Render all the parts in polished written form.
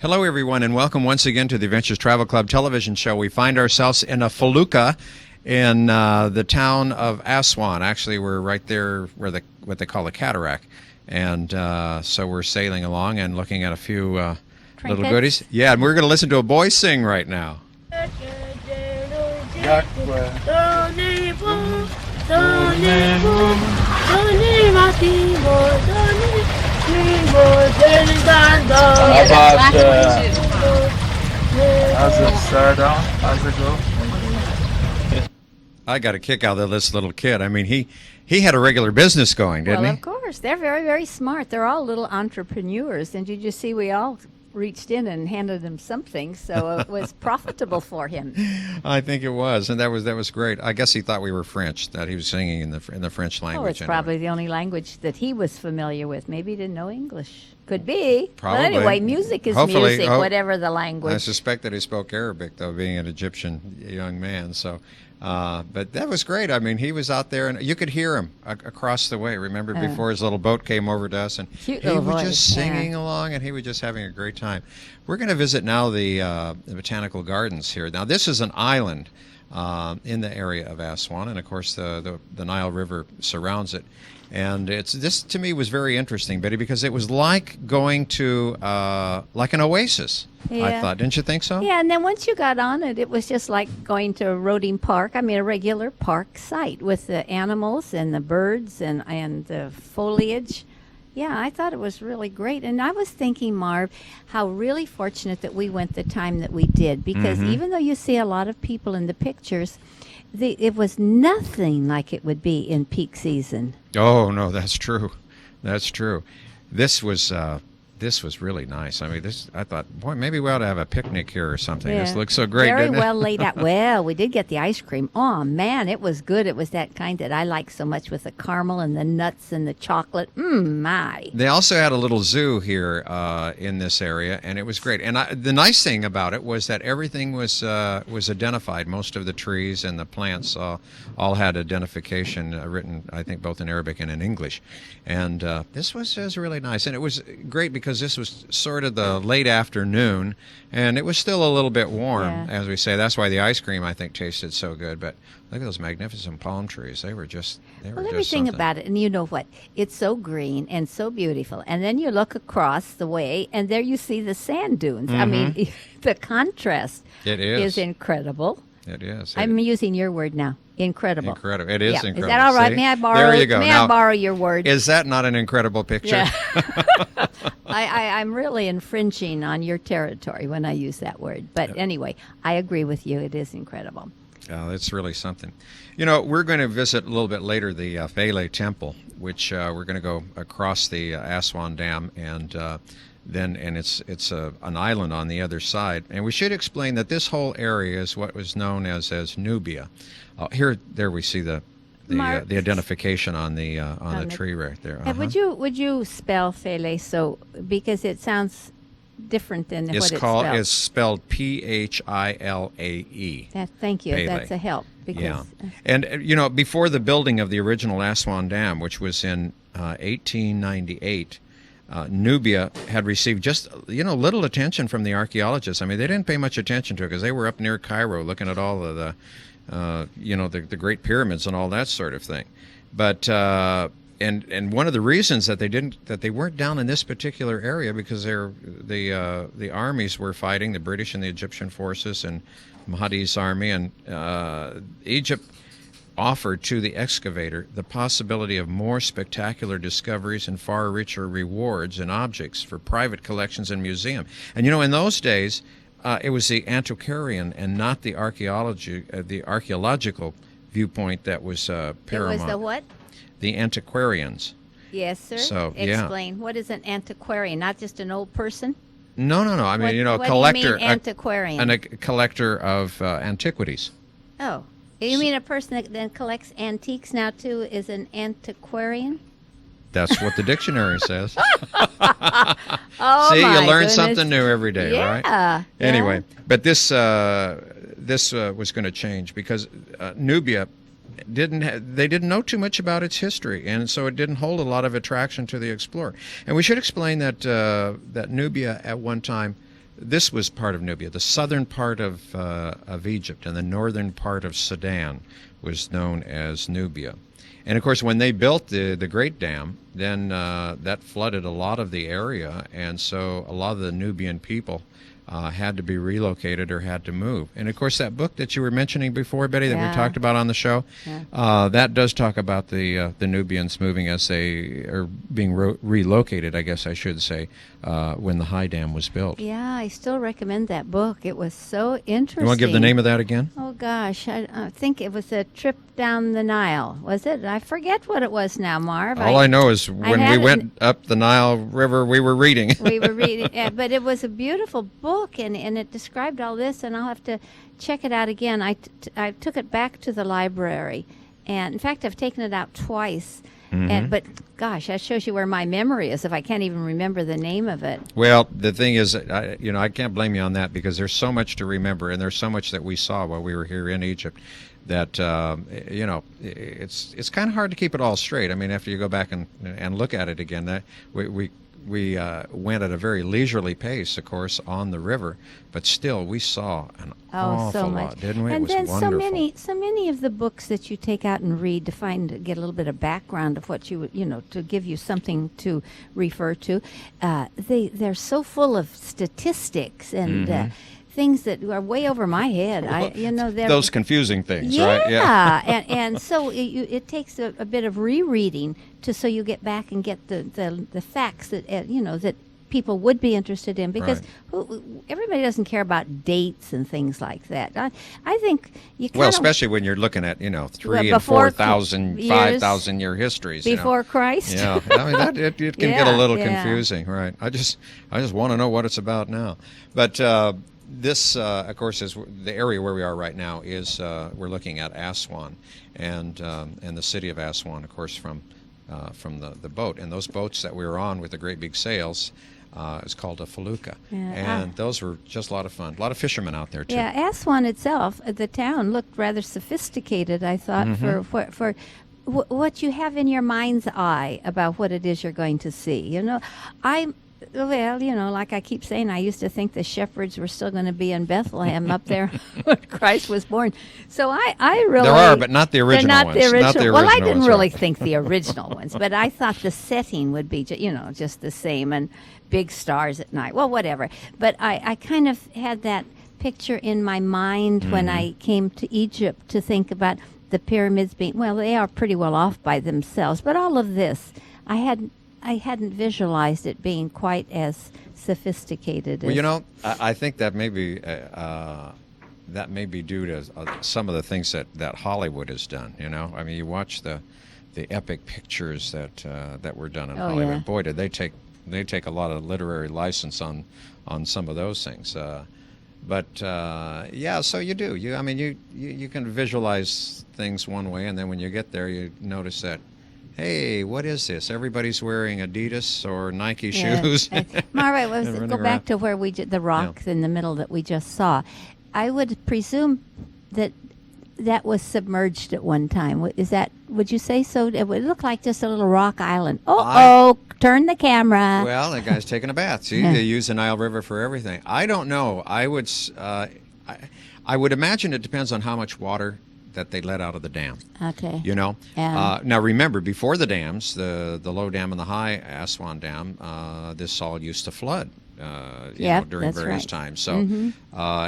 Hello, everyone, and welcome once again to the Adventures Travel Club television show. We find ourselves in a felucca in the town of Aswan. Actually, we're right there where what they call the cataract. And so we're sailing along and looking at a few little goodies. Yeah, and we're going to listen to a boy sing right now. How's it start out? How's it go? I got a kick out of this little kid. I mean, he had a regular business going, didn't he? Well, of course. They're very, very smart. They're all little entrepreneurs. And did you see we all reached in and handed him something, so it was profitable for him. I think it was, and that was great. I guess he thought we were French, that he was singing in the French language. Oh, it's probably the only language that he was familiar with. Maybe he didn't know English. Could be. Probably. But anyway, music is music, whatever the language. I suspect that he spoke Arabic, though, being an Egyptian young man. So, but that was great. I mean, he was out there, and you could hear him across the way. Remember, before his little boat came over to us, and he was just singing along, and he was just having a great time. We're going to visit now the botanical gardens here. Now, this is an island in the area of Aswan, and of course, the Nile River surrounds it. And this to me was very interesting, Betty, because it was like going to like an oasis. Yeah. I thought, didn't you think so? Yeah, and then once you got on it, it was just like going to Roding Park. I mean, a regular park site with the animals and the birds and the foliage. Yeah, I thought it was really great. And I was thinking, Marv, how really fortunate that we went the time that we did, because even though you see a lot of people in the pictures, it was nothing like it would be in peak season. Oh, no, that's true. That's true. This was really nice. I mean, I thought, boy, maybe we ought to have a picnic here or something. Yeah. This looks so great, Very didn't it? well laid out. Well, we did get the ice cream. Oh, man, it was good. It was that kind that I like so much, with the caramel and the nuts and the chocolate. My. They also had a little zoo here in this area, and it was great. And the nice thing about it was that everything was identified. Most of the trees and the plants all had identification written, I think, both in Arabic and in English. And this was really nice. And it was great because this was sort of the late afternoon, and it was still a little bit warm, as we say. That's why the ice cream, I think, tasted so good. But look at those magnificent palm trees. They were just everything about it. And you know what? It's so green and so beautiful. And then you look across the way, and there you see the sand dunes. I mean, the contrast is incredible. It is. I'm using your word now. Incredible. Incredible. It is incredible. Is that all right? See? May I borrow? There you go. May I borrow your word? Is that not an incredible picture? Yeah. I'm really infringing on your territory when I use that word. But anyway, I agree with you. It is incredible. It's really something. You know, we're going to visit a little bit later the Philae Temple, which we're going to go across the Aswan Dam, and it's an island on the other side. And we should explain that this whole area is what was known as Nubia. There we see the identification on the tree right there. Would you spell Philae because it sounds different than what it's spelled? It's spelled Philae. Thank you. Philae. That's a help. Yeah. And, you know, before the building of the original Aswan Dam, which was in 1898, Nubia had received just, little attention from the archaeologists. I mean, they didn't pay much attention to it because they were up near Cairo looking at all of the Great Pyramids and all that sort of thing. But and one of the reasons that they weren't down in this particular area, because the armies were fighting, the British and the Egyptian forces and Mahdi's army, and Egypt offered to the excavator the possibility of more spectacular discoveries and far richer rewards and objects for private collections and museum. And in those days, it was the antiquarian and not the archaeological viewpoint that was paramount. It was the what? The antiquarians. Yes, sir. So, explain. What is an antiquarian? Not just an old person? No. I mean, what collector. Do you mean antiquarian? A collector of antiquities. Oh. You mean a person that then collects antiques now, too, is an antiquarian? That's what the dictionary says. Oh, see, you learn goodness. Something new every day, right? Yeah. Anyway, but this was going to change because Nubia didn't know too much about its history, and so it didn't hold a lot of attraction to the explorer. And we should explain that Nubia at one time this was part of Nubia. The southern part of Egypt and the northern part of Sudan was known as Nubia. And of course, when they built the Great Dam, then that flooded a lot of the area, and so a lot of the Nubian people had to be relocated or had to move. And of course, that book that you were mentioning before, Betty, that we talked about on the show, that does talk about the Nubians moving as they are being relocated, I guess I should say, when the High Dam was built. Yeah, I still recommend that book. It was so interesting. You want to give the name of that again? Oh, gosh. I think it was a trip down the Nile. Was it? I forget what it was now, Marv. All I know is when we went up the Nile River, we were reading. We were reading. But it was a beautiful book, and it described all this, and I'll have to check it out again. I took it back to the library, and in fact, I've taken it out twice. But gosh, that shows you where my memory is if I can't even remember the name of it. Well, the thing is, I can't blame you on that because there's so much to remember, and there's so much that we saw while we were here in Egypt that it's kind of hard to keep it all straight. I mean, after you go back and look at it again, that we went at a very leisurely pace, of course, on the river, but still we saw an awful lot, didn't we? And it was then wonderful. so many of the books that you take out and read to get a little bit of background of what you to give you something to refer to, they're so full of statistics and things that are way over my head. They're those confusing things, right? Yeah. and so it takes a bit of rereading so you get back and get the facts that that people would be interested in, because everybody doesn't care about dates and things like that. I think you kind especially when you're looking at 3,000 and 4,000, 5,000 year histories before Christ. Yeah, I mean it can get a little confusing, right? I just want to know what it's about now, but. This, of course, is the area where we are right now. Is we're looking at Aswan, and the city of Aswan, of course, from the boat. And those boats that we were on with the great big sails is called a felucca, and those were just a lot of fun. A lot of fishermen out there too. Yeah, Aswan itself, the town looked rather sophisticated. I thought for what you have in your mind's eye about what it is you're going to see. Like I keep saying, I used to think the shepherds were still going to be in Bethlehem up there when Christ was born. So I really... There are, but not the original ones. Not the original well, I didn't ones, really think the original ones, but I thought the setting would be, just the same, and big stars at night. Well, whatever. But I kind of had that picture in my mind when I came to Egypt to think about the pyramids being... Well, they are pretty well off by themselves, but all of this, I hadn't visualized it being quite as sophisticated. Well, I think that may be due to some of the things that Hollywood has done. I mean, you watch the epic pictures that were done in Hollywood. Yeah. Boy, did they take a lot of literary license on some of those things. So you do. You can visualize things one way, and then when you get there, you notice that. Hey, what is this? Everybody's wearing Adidas or Nike shoes. Marva, go back to where the rock in the middle that we just saw. I would presume that was submerged at one time. Would you say so? It would look like just a little rock island. Turn the camera. Well, that guy's taking a bath. See, they use the Nile River for everything. I don't know. I would imagine it depends on how much water that they let out of the dam. Okay. Now remember, before the dams, the low dam and the high Aswan Dam, this all used to flood. During various times. So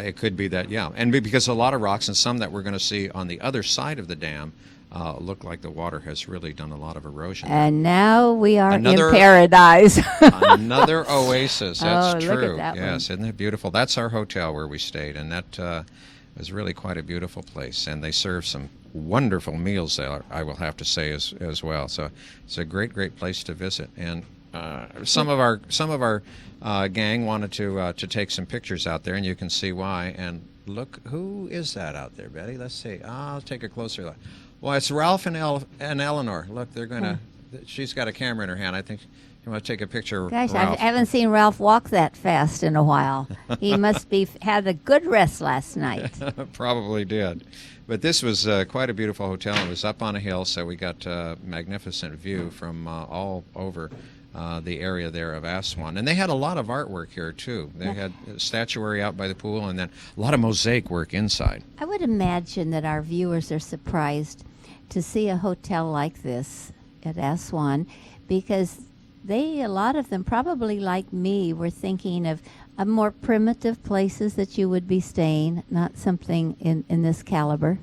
it could be that, and because a lot of rocks and some that we're going to see on the other side of the dam look like the water has really done a lot of erosion. And now we are in paradise. Another oasis. That's true. Look at that one. Isn't that beautiful? That's our hotel where we stayed, and that is really quite a beautiful place. And they serve some wonderful meals there, I will have to say as well. So it's a great place to visit. And some of our gang wanted to take some pictures out there, and you can see why. And look, who is that out there, Betty? Let's see. I'll take a closer look. Well, it's Ralph and Eleanor. Look, they're going to. She's got a camera in her hand. I think you want to take a picture. Gosh, Ralph. I haven't seen Ralph walk that fast in a while. He must be had a good rest last night. Probably did. But this was quite a beautiful hotel. It was up on a hill, so we got a magnificent view from all over the area there of Aswan. And they had a lot of artwork here, too. They had statuary out by the pool and then a lot of mosaic work inside. I would imagine that our viewers are surprised to see a hotel like this at Aswan, because a lot of them, probably like me, were thinking of more primitive places that you would be staying, not something in this caliber.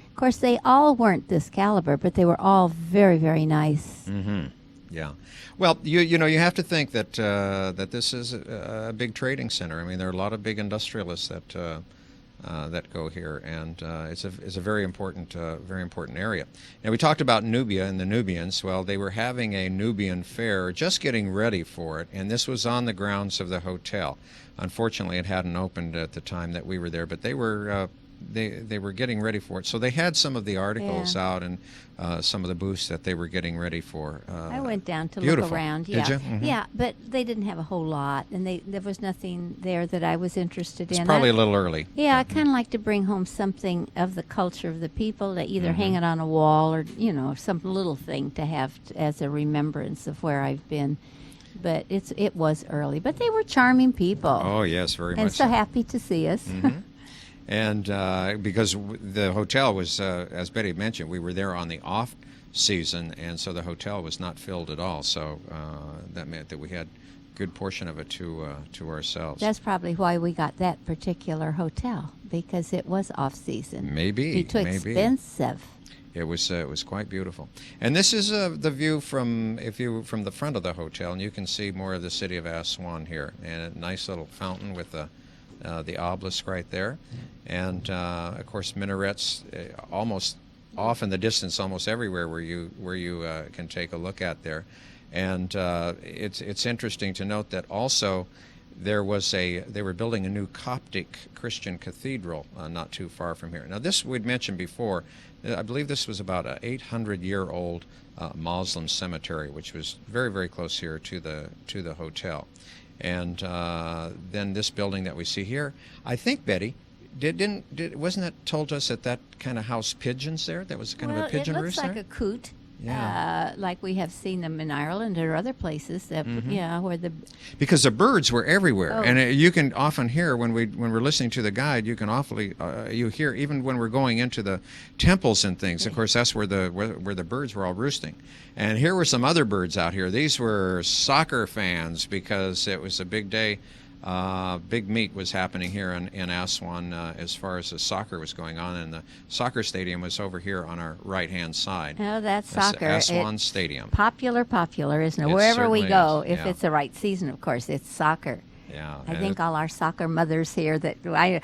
Of course, they all weren't this caliber, but they were all very, very nice. Mm-hmm. Yeah. Well, you know, you have to think that that this is a big trading center. I mean, there are a lot of big industrialists that go here, and it's a very important area. Now, we talked about Nubia and the Nubians. Well, they were having a Nubian fair, just getting ready for it, and this was on the grounds of the hotel. Unfortunately, it hadn't opened at the time that we were there, but they were getting ready for it. So they had some of the articles out and some of the booths that they were getting ready for. I went down to beautiful. look around. Did Yeah. you? Mm-hmm. Yeah, but they didn't have a whole lot, and there was nothing there that I was interested in. It's probably a little early. Yeah, I kind of like to bring home something of the culture of the people, to either hang it on a wall or, some little thing to have as a remembrance of where I've been. But it was early. But they were charming people. Oh, yes, very much and so happy to see us. Mm-hmm. And because the hotel was, as Betty mentioned, we were there on the off season, and so the hotel was not filled at all. So that meant that we had a good portion of it to ourselves. That's probably why we got that particular hotel, because it was off season. Maybe. Too expensive. It was quite beautiful. And this is the view from the front of the hotel, and you can see more of the city of Aswan here, and a nice little fountain with the obelisk right there, and of course minarets almost off in the distance, almost everywhere where you can take a look at there. And it's interesting to note that also they were building a new Coptic Christian cathedral not too far from here. Now, this we'd mentioned before. I believe this was about an 800-year-old Muslim cemetery, which was very, very close here to the hotel. And then this building that we see here, I think, Betty, wasn't it told us that kind of housed pigeons there? That was kind of a pigeon roost there? It looks like a coot. Yeah. Like we have seen them in Ireland or other places that where the because the birds were everywhere, Oh. and you can often hear when we're listening to the guide, you can you hear even when we're going into the temples and things. Of course, that's where the birds were all roosting, and here were some other birds out here. These were soccer fans because it was a big day. Big meet was happening here in Aswan as far as the soccer was going on, and the soccer stadium was over here on our right-hand side. Oh, that's soccer. Aswan Stadium. Popular, isn't it? It Wherever we certainly go, is, if yeah. it's the right season, of course, it's soccer. Yeah. I think all our soccer mothers here I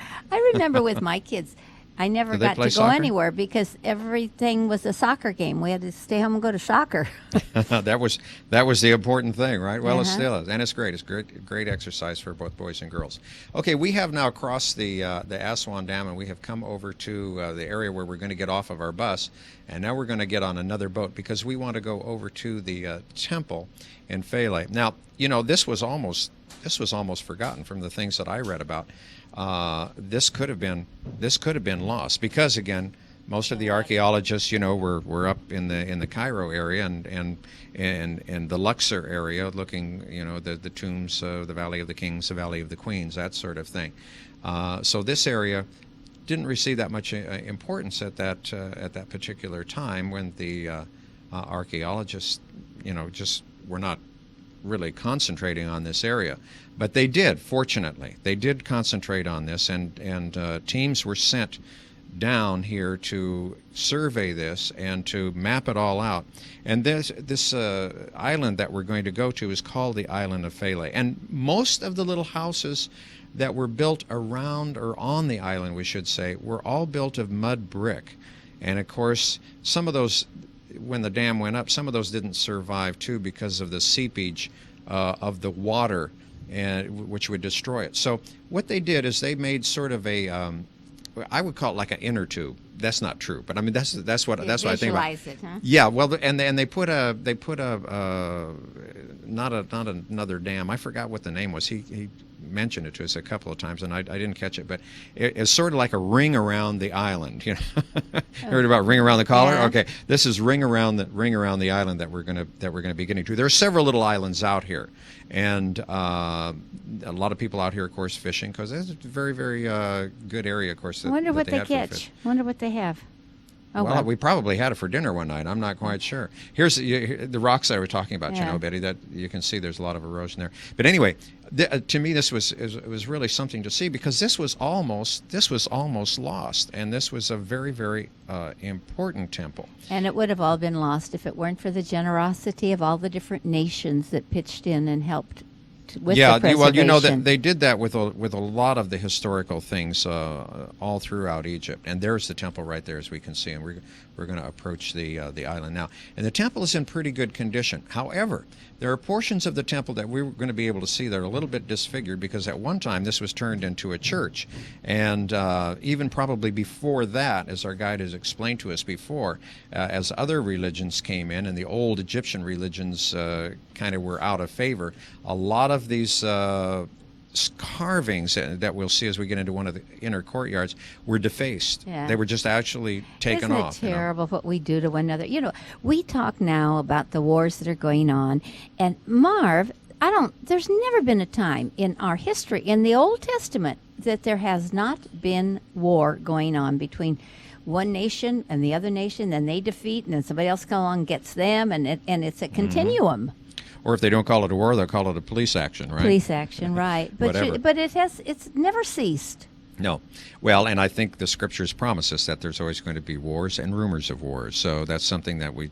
remember with my kids, I never Did they got play to go soccer? anywhere because everything was a soccer game. We had to stay home and go to soccer. that was the important thing, right? Well, it Uh-huh. still is, and it's great. It's great exercise for both boys and girls. Okay, we have now crossed the Aswan Dam, and we have come over to the area where we're going to get off of our bus, and now we're going to get on another boat because we want to go over to the temple in Philae. Now, this was almost forgotten from the things that I read about. This could have been lost because, again, most of the archaeologists, were up in the Cairo area and the Luxor area, looking, the tombs, the Valley of the Kings, the Valley of the Queens, that sort of thing. So this area didn't receive that much importance at that particular time when the archaeologists, just were not really concentrating on this area. But they did, fortunately. They did concentrate on this, and teams were sent down here to survey this and to map it all out. And this island that we're going to go to is called the island of Philae. And most of the little houses that were built around or on the island, we should say, were all built of mud brick. And of course, some of those, when the dam went up, some of those didn't survive too because of the seepage of the water, which would destroy it. So what they did is they made sort of I would call it like an inner tube. that's not true. But I mean, that's what I think about. Visualize it, huh? Yeah, well, and they put a not another dam. I forgot what the name was. He mentioned it to us a couple of times, and I didn't catch it. But it's sort of like a ring around the island. You know, heard about ring around the collar? Yeah. Okay, this is ring around the island that we're gonna be getting to. There are several little islands out here, and a lot of people out here, of course, fishing because it's a very very good area, of course. I wonder what that they have for catch. fish. Wonder what they have. Oh, Well, well. we probably had it for dinner one night. I'm not quite sure. Here's the rocks I was talking about, Yeah. Betty, that you can see there's a lot of erosion there. But anyway, to me, this was really something to see because this was almost lost, and this was a very, very important temple. And it would have all been lost if it weren't for the generosity of all the different nations that pitched in and helped with the preservation. Well, you know that they did that with a lot of the historical things all throughout Egypt. And there's the temple right there, as we can see, and we're going to approach the island now. And the temple is in pretty good condition. However, there are portions of the temple that we're going to be able to see that are a little bit disfigured because at one time this was turned into a church, and even probably before that, as our guide has explained to us before, as other religions came in and the old Egyptian religions kind of were out of favor, a lot of these carvings that we'll see as we get into one of the inner courtyards were defaced. Yeah. They were just actually taken Isn't off. it terrible what we do to one another? You know, we talk now about the wars that are going on, and Marv, there's never been a time in our history, in the Old Testament, that there has not been war going on between one nation and the other nation, then they defeat, and then somebody else comes along and gets them, and it's a continuum. Or if they don't call it a war, they'll call it a police action, right? Police action, right? But Whatever. but it's never ceased. No. Well, and I think the scriptures promise us that there's always going to be wars and rumors of wars. So that's something that we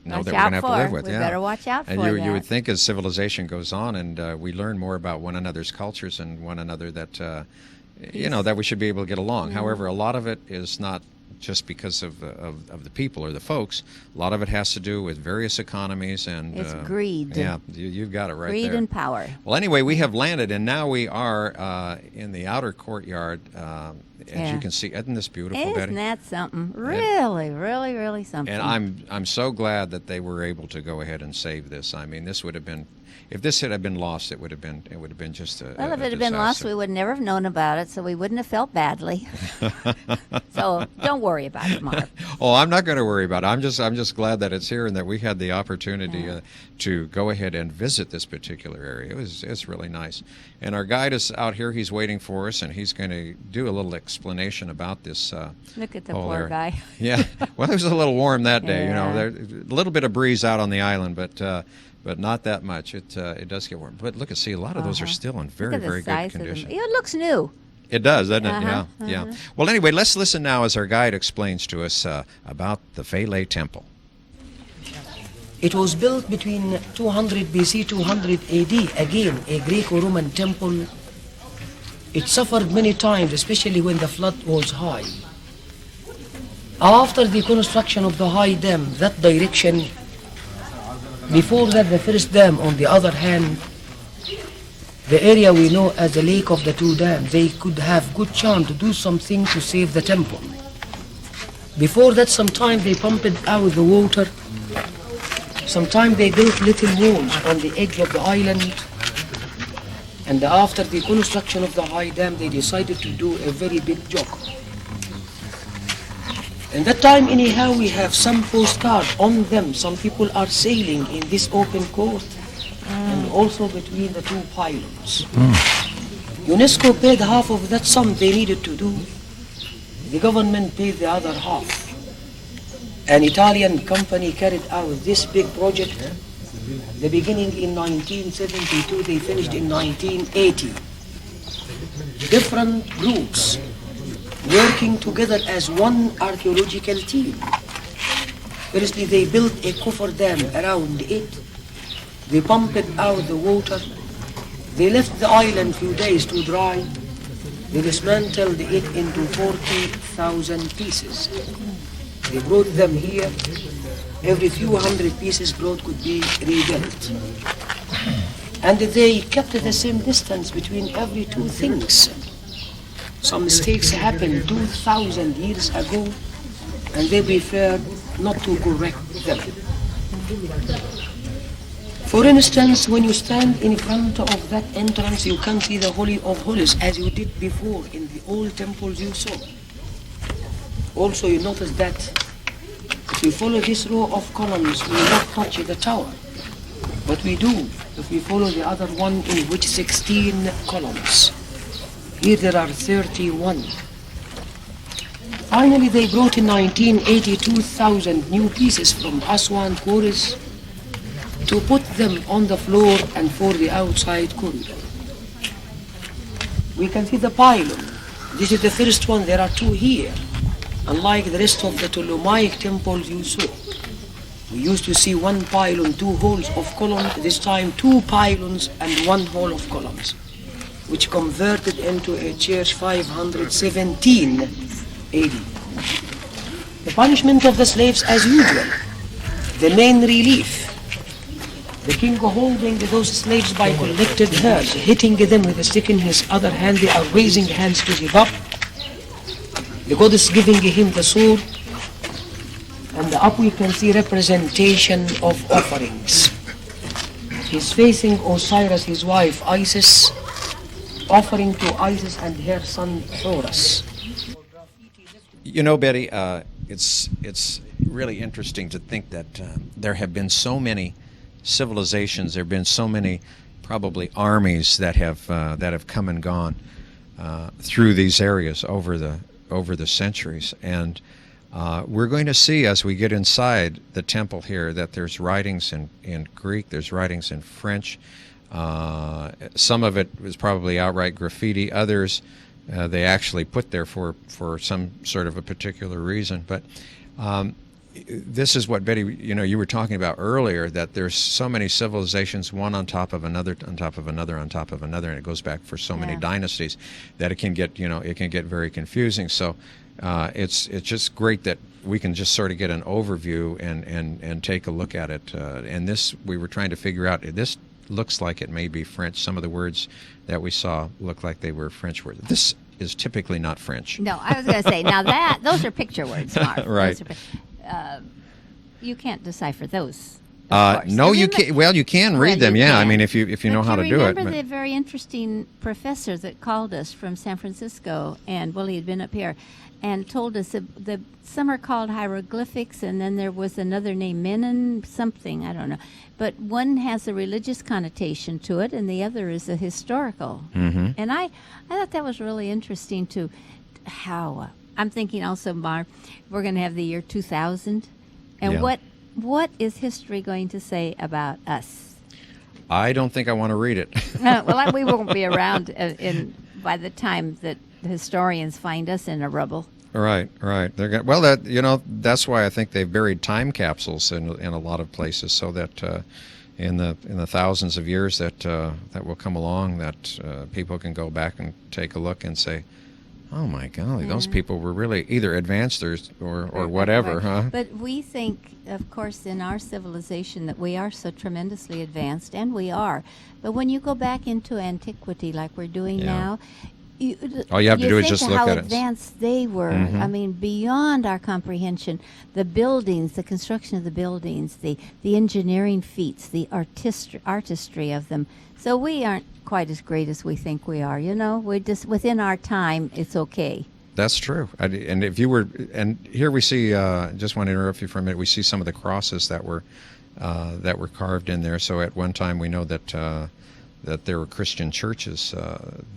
know Watch that we're out going to have for. to live with. We yeah. better watch out and for you that. would think as civilization goes on and we learn more about one another's cultures and one another that, that we should be able to get along. However, a lot of it is not just because of the people or the folks. A lot of it has to do with various economies and It's greed. Yeah, you've got it right Greed there. and power. Well, anyway, we have landed, and now we are in the outer courtyard. As Yeah. you can see, isn't this beautiful, Betty? Isn't that something? Really, really, really something. And I'm so glad that they were able to go ahead and save this. I mean, this would have been, if this had been lost, it would have been just a Well, if a it had been lost, disaster. we would never have known about it, so we wouldn't have felt badly. So don't worry about it, Marv. Oh, I'm not going to worry about it. I'm just glad that it's here and that we had the opportunity to go ahead and visit this particular area. It's really nice. And our guide is out here. He's waiting for us, and he's going to do a little explanation about this. Look at the whole poor area. guy. Yeah. Well, it was a little warm that day. You know, Yeah. there's a little bit of breeze out on the island, but not that much. It does get warm. But look and see, a lot of those are still in very, Look at the very good size of condition. them. Yeah, it looks new. It does, doesn't it? Uh-huh, Yeah. Well, anyway, let's listen now as our guide explains to us about the Philae Temple. It was built between 200 BC, 200 AD. Again, a Greco-Roman temple. It suffered many times, especially when the flood was high. After the construction of the high dam, that direction, before that the first dam, on the other hand, the area we know as the Lake of the Two Dams, they could have good chance to do something to save the temple. Before that, sometimes they pumped out the water. Sometimes they built little walls on the edge of the island. And after the construction of the high dam, they decided to do a very big job. And that time, anyhow, we have some postcards on them. Some people are sailing in this open court and also between the two pylons. UNESCO paid half of that sum they needed to do. The government paid the other half. An Italian company carried out this big project. The beginning in 1972, they finished in 1980. Different groups working together as one archaeological team. Firstly, they built a coffer dam around it. They pumped out the water. They left the island few days to dry. They dismantled it into 40,000 pieces. They brought them here. Every few hundred pieces brought could be rebuilt. And they kept the same distance between every two things. Some mistakes happened 2,000 years ago. and they prefer not to correct them. For instance, when you stand in front of that entrance, you can see the Holy of Holies as you did before in the old temples you saw. Also, you notice that if we follow this row of columns, we will not touch the tower. But we do if we follow the other one in which 16 columns. Here there are 31. Finally, they brought in 1982,000 new pieces from Aswan quarries to put them on the floor and for the outside corridor. We can see the pylon. This is the first one. There are two here. Unlike the rest of the Ptolemaic temples you saw. We used to see one pylon, two halls of columns, this time two pylons and one hall of columns, which converted into a church 517 AD. The punishment of the slaves as usual, the main relief. The king holding those slaves by collected hairs, hitting them with a stick in his other hand, they are raising hands to give up. The goddess giving him the sword, and up we can see representation of offerings. He's facing Osiris, his wife Isis, offering to Isis and her son Horus. You know, Betty, it's really interesting to think that there have been so many civilizations. There have been so many, probably armies that have come and gone through these areas over the centuries, and we're going to see as we get inside the temple here that there's writings in Greek, there's writings in French. Some of it was probably outright graffiti. Others they actually put there for some sort of a particular reason. But this is what, Betty, you were talking about earlier, that there's so many civilizations, one on top of another, on top of another, on top of another, and it goes back for so many dynasties that it can get, it can get very confusing. So it's just great that we can just sort of get an overview and take a look at it. And this, we were trying to figure out, this looks like it may be French. Some of the words that we saw look like they were French words. This is typically not French. No, I was going to say, now those are picture words, Mark. Right. You can't decipher those. No, you can't. Well, you can read them. Yeah, I mean, if you know how to do it. Remember the very interesting professor that called us from San Francisco, and he had been up here, and told us that some are called hieroglyphics, and then there was another name, Menon something, I don't know. But one has a religious connotation to it, and the other is a historical. Mm-hmm. And I thought that was really interesting to how. I'm thinking also, Mark, we're going to have the year 2000, and what is history going to say about us? I don't think I want to read it. Well, we won't be around by the time that the historians find us in a rubble. Right. They're that's why I think they've buried time capsules in a lot of places, so that in the thousands of years that will come along, that people can go back and take a look and say, oh my golly, those people were really either advanced or whatever, huh? But we think, of course, in our civilization that we are so tremendously advanced, and we are. But when you go back into antiquity like we're doing now, all you have to do is just look at it. How advanced they were. Mm-hmm. I mean, beyond our comprehension. The buildings, the construction of the buildings, the engineering feats, the artistry of them. So we aren't quite as great as we think we are. We're just within our time. It's okay. That's true. And if you were, and here we see, just want to interrupt you for a minute. We see some of the crosses that were carved in there. So at one time we know that there were Christian churches.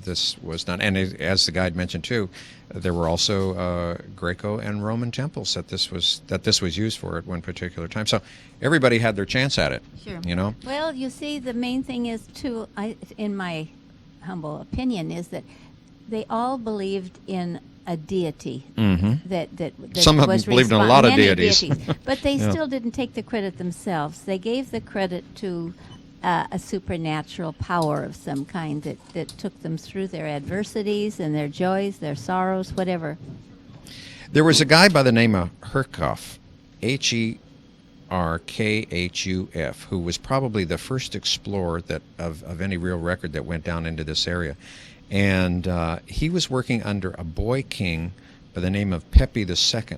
This was done, and as the guide mentioned too, there were also Greco and Roman temples that this was used for at one particular time. So everybody had their chance at it. Sure. Well, you see, the main thing is too, in my humble opinion, is that they all believed in a deity. Mm-hmm. That some of them believed in a lot of deities. But they still didn't take the credit themselves. They gave the credit to a supernatural power of some kind that took them through their adversities and their joys, their sorrows, whatever. There was a guy by the name of Herkhuf, Herkhuf, who was probably the first explorer of any real record that went down into this area. And he was working under a boy king by the name of Pepi II.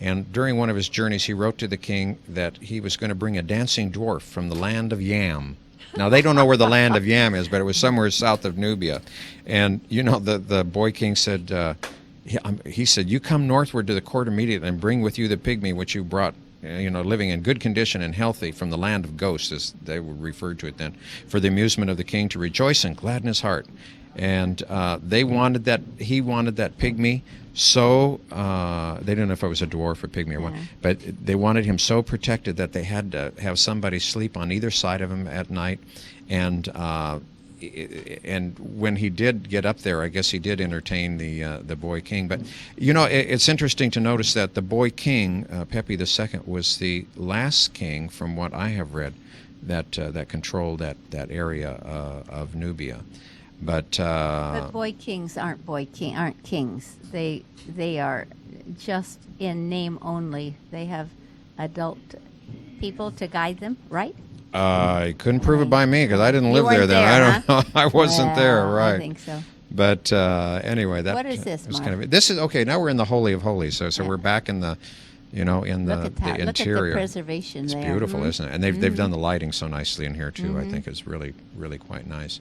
And during one of his journeys, he wrote to the king that he was going to bring a dancing dwarf from the land of Yam. Now, they don't know where the land of Yam is, but it was somewhere south of Nubia. And, the boy king said, he said, you come northward to the court immediately and bring with you the pygmy which you brought, living in good condition and healthy from the land of ghosts, as they were referred to it then, for the amusement of the king to rejoice and gladden his heart. And he wanted that pygmy so, they didn't know if it was a dwarf or pygmy or what, but they wanted him so protected that they had to have somebody sleep on either side of him at night. And when he did get up there, I guess he did entertain the boy king. But it's interesting to notice that the boy king, Pepi II, was the last king, from what I have read, that controlled that area of Nubia. But boy kings aren't kings. They are just in name only. They have adult people to guide them, right? I couldn't prove it by me because I didn't You live there weren't then. there, I don't know. I wasn't there, right? I think so. But anyway, that What is this, was Mark? kind of. This is okay. Now we're in the Holy of Holies, so we're back in the, in Look the at that. Look at the interior. preservation It's there. beautiful, isn't it? And they've done the lighting so nicely in here too. I think it's really quite nice.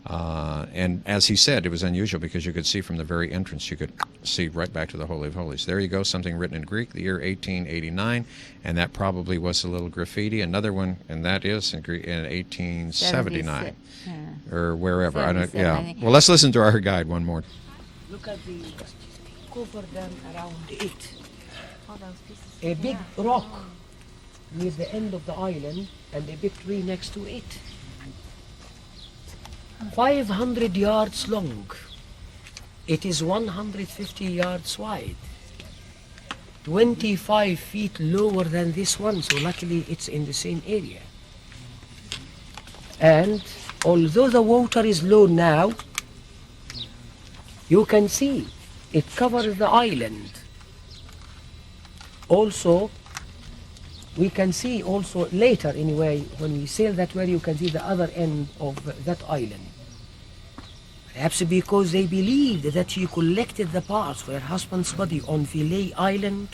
And as he said, it was unusual because you could see from the very entrance, you could see right back to the Holy of Holies. There you go, something written in Greek, the year 1889, and that probably was a little graffiti. Another one, and that is in Greek in 1879 or wherever. I don't. 77, I Yeah. think. Well, let's listen to our guide one more. Look at the cover dam around it. A big rock near the end of the island and a big tree next to it. 500 yards long. It is 150 yards wide. 25 feet lower than this one, so luckily it's in the same area. And although the water is low now, you can see it covers the island. Also, we can see also later anyway, when we sail that way, you can see the other end of that island. Perhaps because they believed that she collected the parts for her husband's body on Philae Island.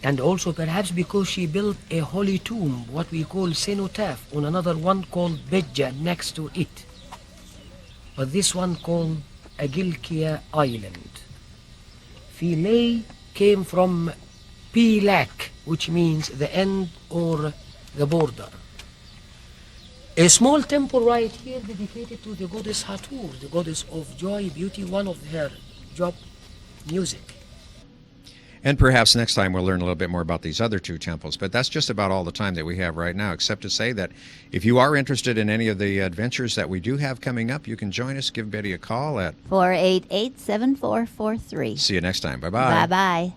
And also perhaps because she built a holy tomb, what we call cenotaph, on another one called Bedja next to it. But this one called Agilkia Island. Philae came from Pilak, which means the end or the border. A small temple right here dedicated to the goddess Hathor, the goddess of joy, beauty, one of her job, music. And perhaps next time we'll learn a little bit more about these other two temples. But that's just about all the time that we have right now, except to say that if you are interested in any of the adventures that we do have coming up, you can join us. Give Betty a call at 488-7443. See you next time. Bye-bye. Bye-bye.